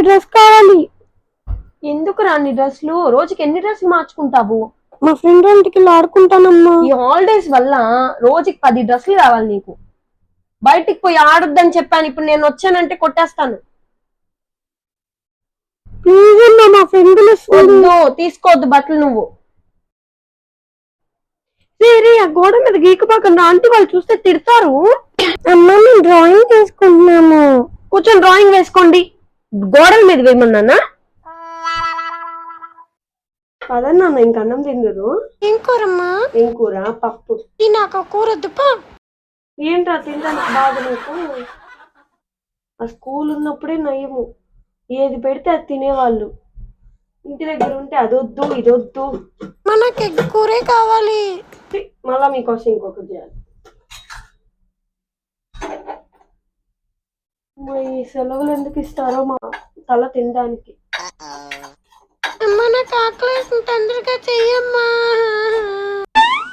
Dress కావాలి. ఎందుకు రాని డ్రెస్లు? రోజుకి ఎన్ని డ్రెస్లు మార్చుకుంటావు? మా ఫ్రెండ్ ఇంటికి ఆడుకుంటానమ్మా. ఈ హాలిడేస్ వల్ల రోజుకి 10 డ్రెస్లు కావాలి నీకు. బయటికి పోయి ఆడొద్దని చెప్పాను, ఇప్పుడు నేను వచ్చానంటే కొట్టేస్తాను. ప్లీజ్ అమ్మా, మా ఫ్రెండ్ తీసుకోవద్దు బట్టలు నువ్వు. రే ఆ గోడ మీద గీకబాకండి, ఆంటీ వాళ్ళు చూస్తే తిడతారు. అమ్మా మేము డ్రాయింగ్ వేసుకుంటున్నాము. కూర్చొని డ్రాయింగ్ వేసుకోండి. గోడల మీద వేయమన్నానా? పదన్నా ఇంక అన్నం తిందరు. ఏం కూరమ్మా? ఏం కూర? పప్పు. నాకు కూర వద్దుపా. ఏంట్రా తినడానికి బాధ నీకు? ఆ స్కూల్ ఉన్నప్పుడే నయము, ఏది పెడితే అది తినేవాళ్ళు. ఇంటి దగ్గర ఉంటే అదొద్దు ఇదొద్దు. మనకి ఎగ్ కూరే కావాలి. మళ్ళా మీకోసం ఇంకొకటి చేయాలి. ఈ సెలవులు ఎందుకు ఇస్తారో మా తల తినడానికి. అమ్మా నాకు ఆకలి, తొందరగా చెయ్యమ్మా.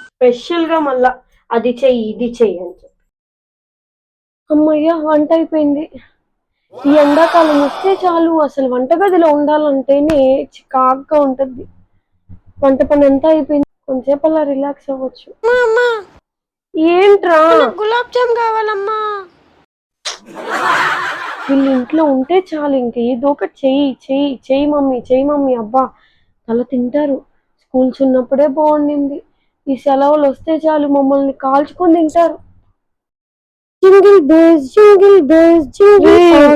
స్పెషల్ గా మళ్ళా అది చెయ్యి ఇది చెయ్యి అని చెప్పి. అమ్మయ్య వంట అయిపోయింది. ఈ ఎండాకాలం వస్తే చాలు, అసలు వంటగదిలో ఉండాలంటేనే చికాగ్గా ఉంటది. వంట పని అంతా అయిపోయింది, కొంచెంసేపు అలా రిలాక్స్ అవ్వచ్చు. ఏంట్రా? గులాబ్ జామ్ కావాలమ్మా. వీళ్ళు ఇంట్లో ఉంటే చాలు, ఇంక ఏదో ఒకటి చెయ్యి చెయ్యి చెయ్యి మమ్మీ చెయ్యి మమ్మీ. అబ్బా తల తింటారు. స్కూల్స్ ఉన్నప్పుడే బాగుండింది, ఈ సెలవులు వస్తే చాలు మమ్మల్ని కాల్చుకొని తింటారు.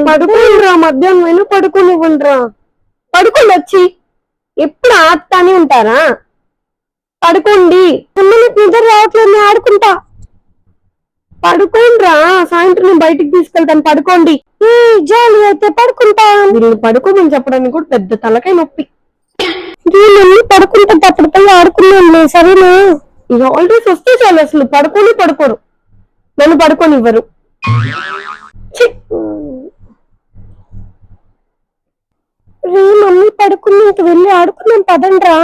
పడుకోండిరా, మధ్యాహ్నం అయినా పడుకోనివ్వండిరా. పడుకోండి, వచ్చి ఎప్పుడు ఆడుతానే ఉంటారా? పడుకోండి. నిద్ర రావట్లేదు, ఆడుకుంటా. పడుకోండిరా, సాయంత్రం నేను బయటికి తీసుకెళ్తాను. పడుకోండి. జాలి అయితే పడుకుంటా. వీళ్ళని పడుకోమని చెప్పడానికి కూడా పెద్ద తలకాయ నొప్పి. వీళ్ళని పడుకుంటే అప్పుడు పోయి ఆడుకున్నాను, సరేనా? ఇక హాలిడేస్ వస్తే చాలు, అసలు పడుకోరు, నన్ను పడుకోనివ్వరు. రే మమ్మీ పడుకుని ఇంక వెళ్ళి ఆడుకున్నాం, పదండ్రా.